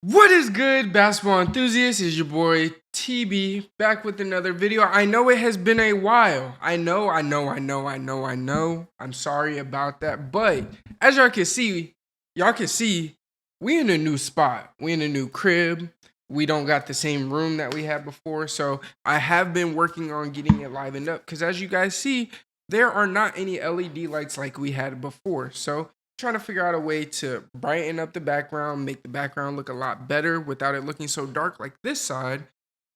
What is good, basketball enthusiasts? Is your boy TB back with another video. I know it has been a while. I know. I'm sorry about that. But as y'all can see, we in a new spot. We in a new crib. We don't got the same room that we had before. So I have been working on getting it livened up because as you guys see, there are not any LED lights like we had before. So trying to figure out a way to brighten up the background, make the background look a lot better without it looking so dark like this side.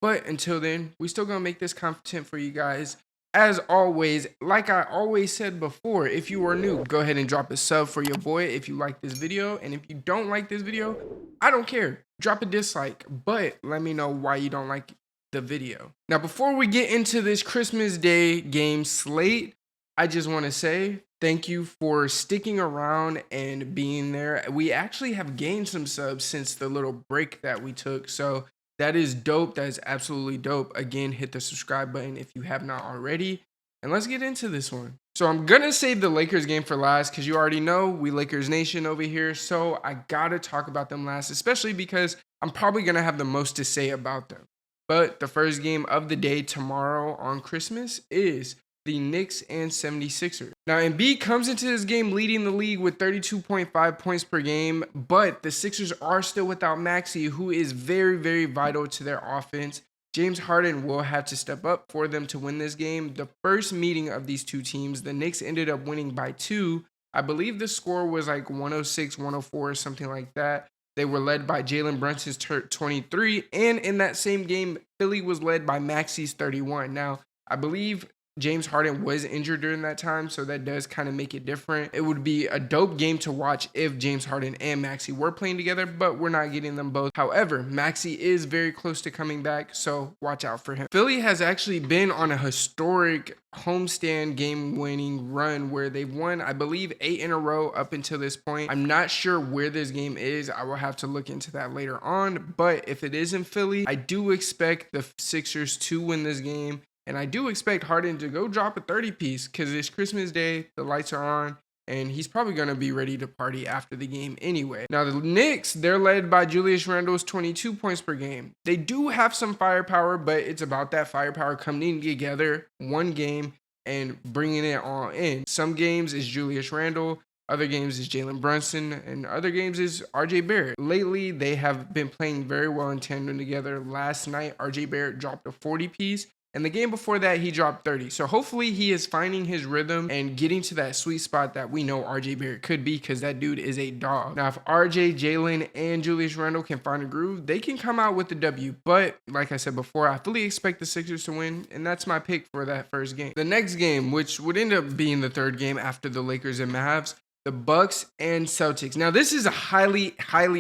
But until then, we still gonna make this content for you guys. As always, like I always said before, if you are new, go ahead and drop a sub for your boy if you like this video. And if you don't like this video, I don't care. Drop a dislike, but let me know why you don't like the video. Now, before we get into this Christmas Day game slate, I just want to say thank you for sticking around and being there. We actually have gained some subs since the little break that we took. So that is dope. That is absolutely dope. Again, hit the subscribe button if you have not already. And let's get into this one. So I'm going to save the Lakers game for last because you already know we Lakers Nation over here. So I got to talk about them last, especially because I'm probably going to have the most to say about them. But the first game of the day tomorrow on Christmas is the Knicks and 76ers. Now, Embiid comes into this game leading the league with 32.5 points per game, but the Sixers are still without Maxey, who is very, very vital to their offense. James Harden will have to step up for them to win this game. The first meeting of these two teams, the Knicks ended up winning by 2. I believe the score was like 106, 104 or something like that. They were led by Jalen Brunson's 23, and in that same game, Philly was led by Maxey's 31. Now, I believe James Harden was injured during that time, so that does kind of make it different. It would be a dope game to watch if James Harden and Maxey were playing together, but we're not getting them both. However, Maxey is very close to coming back, so watch out for him. Philly has actually been on a historic homestand game-winning run where they've won, I believe, 8 in a row up until this point. I'm not sure where this game is. I will have to look into that later on, but if it is in Philly, I do expect the Sixers to win this game. And I do expect Harden to go drop a 30-piece because it's Christmas Day, the lights are on, and he's probably going to be ready to party after the game anyway. Now, the Knicks, they're led by Julius Randle's 22 points per game. They do have some firepower, but it's about that firepower coming together one game and bringing it all in. Some games is Julius Randle, other games is Jalen Brunson, and other games is RJ Barrett. Lately, they have been playing very well in tandem together. Last night, RJ Barrett dropped a 40-piece. And the game before that, he dropped 30. So hopefully he is finding his rhythm and getting to that sweet spot that we know RJ Barrett could be because that dude is a dog. Now, if RJ, Jalen, and Julius Randle can find a groove, they can come out with the W. But like I said before, I fully expect the Sixers to win, and that's my pick for that first game. The next game, which would end up being the third game after the Lakers and Mavs, the Bucks and Celtics. Now, this is a highly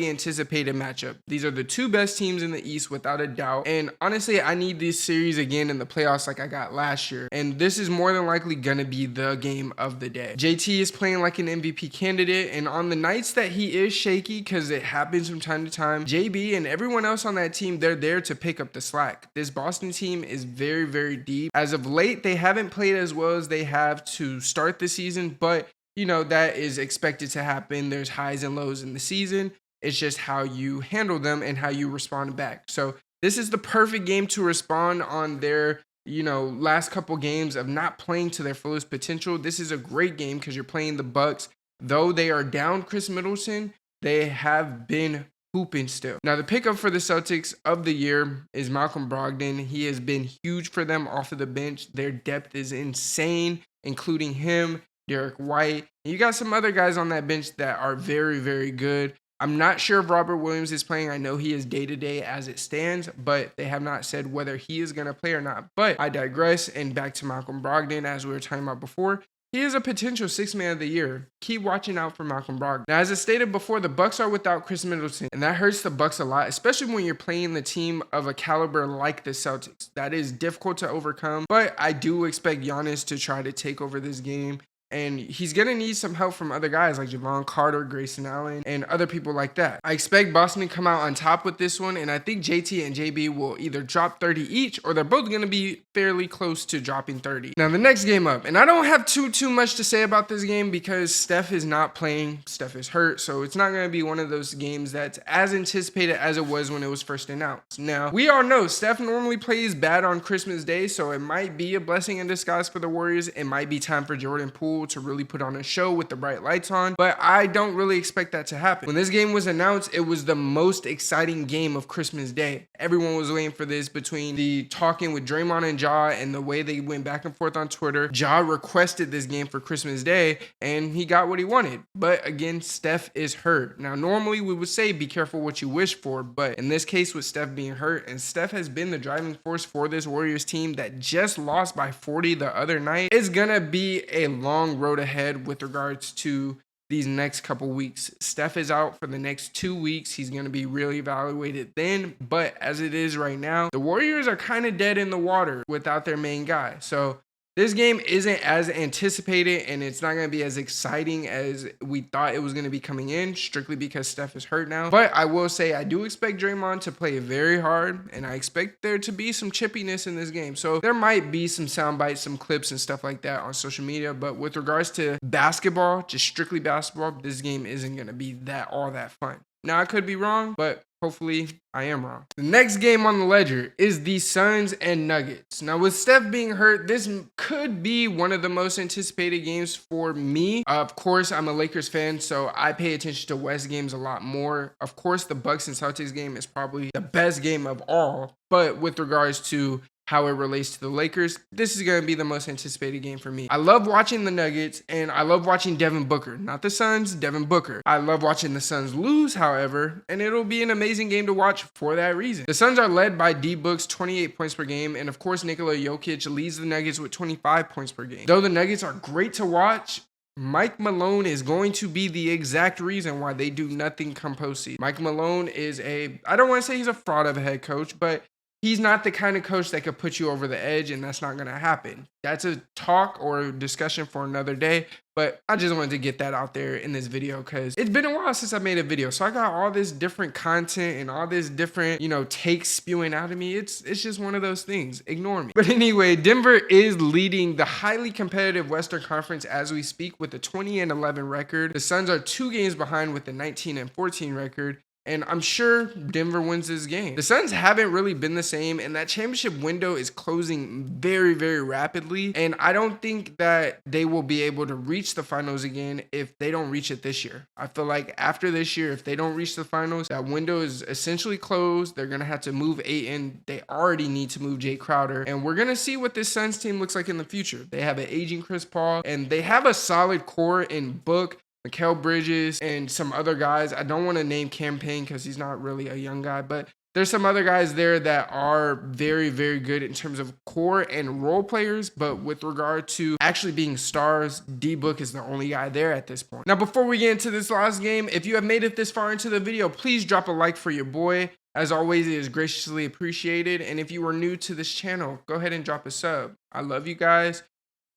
anticipated matchup. These are the two best teams in the East without a doubt. And honestly, I need this series again in the playoffs like I got last year. And this is more than likely going to be the game of the day. JT is playing like an MVP candidate. And on the nights that he is shaky, because it happens from time to time, JB and everyone else on that team, they're there to pick up the slack. This Boston team is very, very deep. As of late, they haven't played as well as they have to start the season, but you know, that is expected to happen. There's highs and lows in the season. It's just how you handle them and how you respond back. So this is the perfect game to respond on their, last couple games of not playing to their fullest potential. This is a great game because you're playing the Bucks. Though they are down Chris Middleton, they have been hooping still. Now, the pickup for the Celtics of the year is Malcolm Brogdon. He has been huge for them off of the bench. Their depth is insane, including him, Derek White. And you got some other guys on that bench that are very, very good. I'm not sure if Robert Williams is playing. I know he is day-to-day as it stands, but they have not said whether he is going to play or not. But I digress, and back to Malcolm Brogdon, as we were talking about before. He is a potential sixth man of the year. Keep watching out for Malcolm Brogdon. Now, as I stated before, the Bucks are without Chris Middleton, and that hurts the Bucks a lot, especially when you're playing the team of a caliber like the Celtics. That is difficult to overcome, but I do expect Giannis to try to take over this game And he's going to need some help from other guys like Javon Carter, Grayson Allen, and other people like that. I expect Boston to come out on top with this one, and I think JT and JB will either drop 30 each, or they're both going to be fairly close to dropping 30. Now, the next game up, and I don't have too much to say about this game because Steph is not playing. Steph is hurt, so it's not going to be one of those games that's as anticipated as it was when it was first announced. Now, we all know Steph normally plays bad on Christmas Day, so it might be a blessing in disguise for the Warriors. It might be time for Jordan Poole to really put on a show with the bright lights on, but I don't really expect that to happen. When this game was announced, it was the most exciting game of Christmas Day. Everyone was waiting for this between the talking with Draymond and Ja and the way they went back and forth on Twitter. Ja requested this game for Christmas Day and he got what he wanted. But again, Steph is hurt. Now, normally we would say be careful what you wish for, but in this case with Steph being hurt, and Steph has been the driving force for this Warriors team that just lost by 40 the other night, it's gonna be a long road ahead with regards to these next couple weeks. Steph is out for the next 2 weeks. He's going to be really evaluated then. But as it is right now, the Warriors are kind of dead in the water without their main guy. So this game isn't as anticipated, and it's not going to be as exciting as we thought it was going to be coming in, strictly because Steph is hurt now. But I will say I do expect Draymond to play very hard, and I expect there to be some chippiness in this game. So there might be some sound bites, some clips and stuff like that on social media. But with regards to basketball, just strictly basketball, this game isn't going to be all that fun. Now, I could be wrong, but hopefully I am wrong. The next game on the ledger is the Suns and Nuggets. Now, with Steph being hurt, this could be one of the most anticipated games for me. Of course, I'm a Lakers fan, so I pay attention to West games a lot more. Of course, the Bucks and Celtics game is probably the best game of all, but with regards to how it relates to the Lakers, this is going to be the most anticipated game for me. I love watching the Nuggets, and I love watching Devin Booker. Not the Suns, Devin Booker. I love watching the Suns lose, however, and it'll be an amazing game to watch for that reason. The Suns are led by D-Book's 28 points per game, and of course, Nikola Jokic leads the Nuggets with 25 points per game. Though the Nuggets are great to watch, Mike Malone is going to be the exact reason why they do nothing come postseason. Mike Malone is I don't want to say he's a fraud of a head coach, but he's not the kind of coach that could put you over the edge, and that's not going to happen. That's a talk or a discussion for another day, but I just wanted to get that out there in this video because it's been a while since I made a video. So I got all this different content and all this different, takes spewing out of me. It's just one of those things. Ignore me. But anyway, Denver is leading the highly competitive Western Conference as we speak with a 20-11 record. The Suns are 2 games behind with a 19-14 record. And I'm sure Denver wins this game. The Suns haven't really been the same, and that championship window is closing very, very rapidly. And I don't think that they will be able to reach the finals again if they don't reach it this year. I feel like after this year, if they don't reach the finals, that window is essentially closed. They're going to have to move Ayton. They already need to move Jay Crowder. And we're going to see what this Suns team looks like in the future. They have an aging Chris Paul, and they have a solid core in Book, Mikal Bridges, and some other guys. I don't want to name Cam Payne because he's not really a young guy, but there's some other guys there that are very, very good in terms of core and role players. But with regard to actually being stars, D-Book is the only guy there at this point. Now, before we get into this last game, if you have made it this far into the video, please drop a like for your boy. As always, it is graciously appreciated. And if you are new to this channel, go ahead and drop a sub. I love you guys.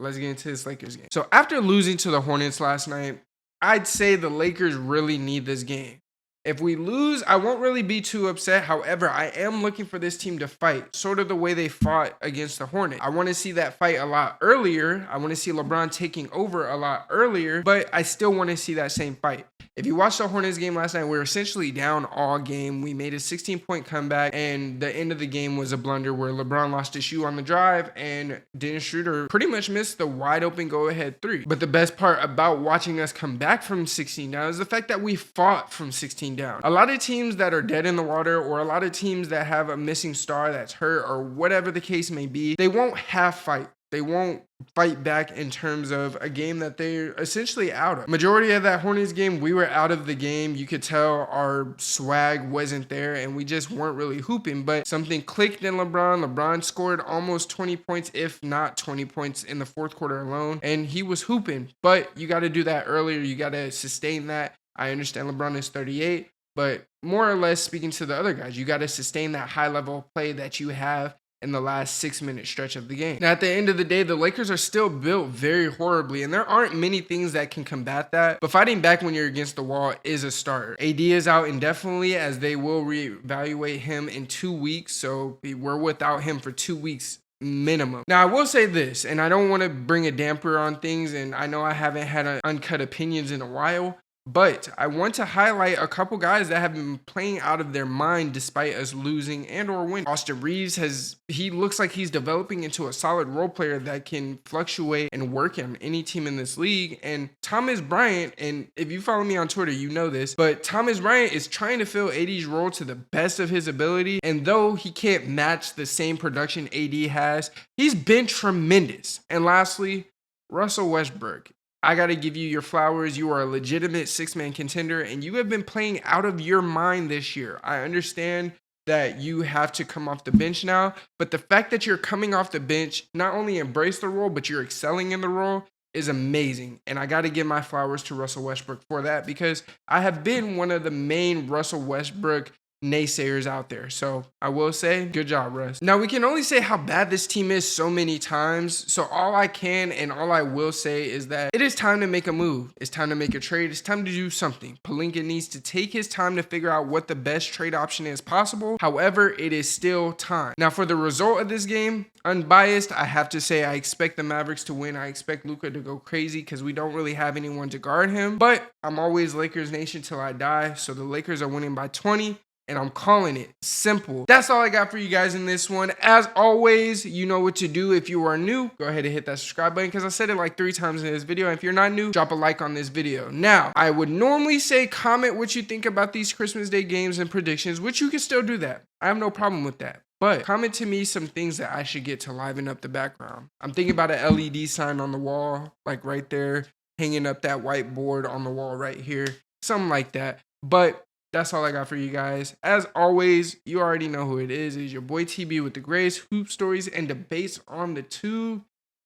Let's get into this Lakers game. So after losing to the Hornets last night, I'd say the Lakers really need this game. If we lose, I won't really be too upset. However, I am looking for this team to fight, sort of the way they fought against the Hornets. I want to see that fight a lot earlier. I want to see LeBron taking over a lot earlier, but I still want to see that same fight. If you watched the Hornets game last night, we were essentially down all game. We made a 16-point comeback, and the end of the game was a blunder where LeBron lost his shoe on the drive, and Dennis Schroeder pretty much missed the wide-open go-ahead 3. But the best part about watching us come back from 16 down is the fact that we fought from 16 down. A lot of teams that are dead in the water, or a lot of teams that have a missing star that's hurt, or whatever the case may be, they won't half fight. They won't fight back in terms of a game that they're essentially out of. Majority of that Hornets game, we were out of the game. You could tell our swag wasn't there, and we just weren't really hooping, but something clicked in LeBron. LeBron scored almost 20 points, if not 20 points in the fourth quarter alone, and he was hooping, but you got to do that earlier. You got to sustain that. I understand LeBron is 38, but more or less speaking to the other guys, you got to sustain that high level of play that you have in the last 6-minute stretch of the game. Now, at the end of the day, the Lakers are still built very horribly, and there aren't many things that can combat that. But fighting back when you're against the wall is a starter. AD is out indefinitely, as they will reevaluate him in 2 weeks. So we're without him for 2 weeks minimum. Now, I will say this, and I don't want to bring a damper on things, and I know I haven't had uncut opinions in a while, but I want to highlight a couple guys that have been playing out of their mind despite us losing and or winning. Austin Reeves he looks like he's developing into a solid role player that can fluctuate and work in any team in this league. And Thomas Bryant, and if you follow me on Twitter, you know this, but Thomas Bryant is trying to fill AD's role to the best of his ability. And though he can't match the same production AD has, he's been tremendous. And lastly, Russell Westbrook. I got to give you your flowers. You are a legitimate 6-man contender, and you have been playing out of your mind this year. I understand that you have to come off the bench now, but the fact that you're coming off the bench, not only embrace the role, but you're excelling in the role is amazing. And I got to give my flowers to Russell Westbrook for that, because I have been one of the main Russell Westbrook naysayers out there. So I will say, good job, Russ. Now, we can only say how bad this team is so many times. So all I can and all I will say is that it is time to make a move. It's time to make a trade. It's time to do something. Pelinka needs to take his time to figure out what the best trade option is possible. However, it is still time. Now, for the result of this game, unbiased, I have to say I expect the Mavericks to win. I expect Luka to go crazy because we don't really have anyone to guard him. But I'm always Lakers Nation till I die. So the Lakers are winning by 20. And I'm calling it simple. That's all I got for you guys in this one. As always, you know what to do. If you are new, go ahead and hit that subscribe button, because I said it like 3 times in this video. And if you're not new, drop a like on this video. Now, I would normally say comment what you think about these Christmas Day games and predictions, which you can still do that. I have no problem with that. But comment to me some things that I should get to liven up the background. I'm thinking about an LED sign on the wall, like right there, hanging up that whiteboard on the wall right here, something like that. But that's all I got for you guys. As always, you already know who it is. It's your boy TB with the greatest hoop stories and debates on the tube.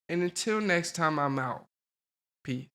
And until next time, I'm out. Peace.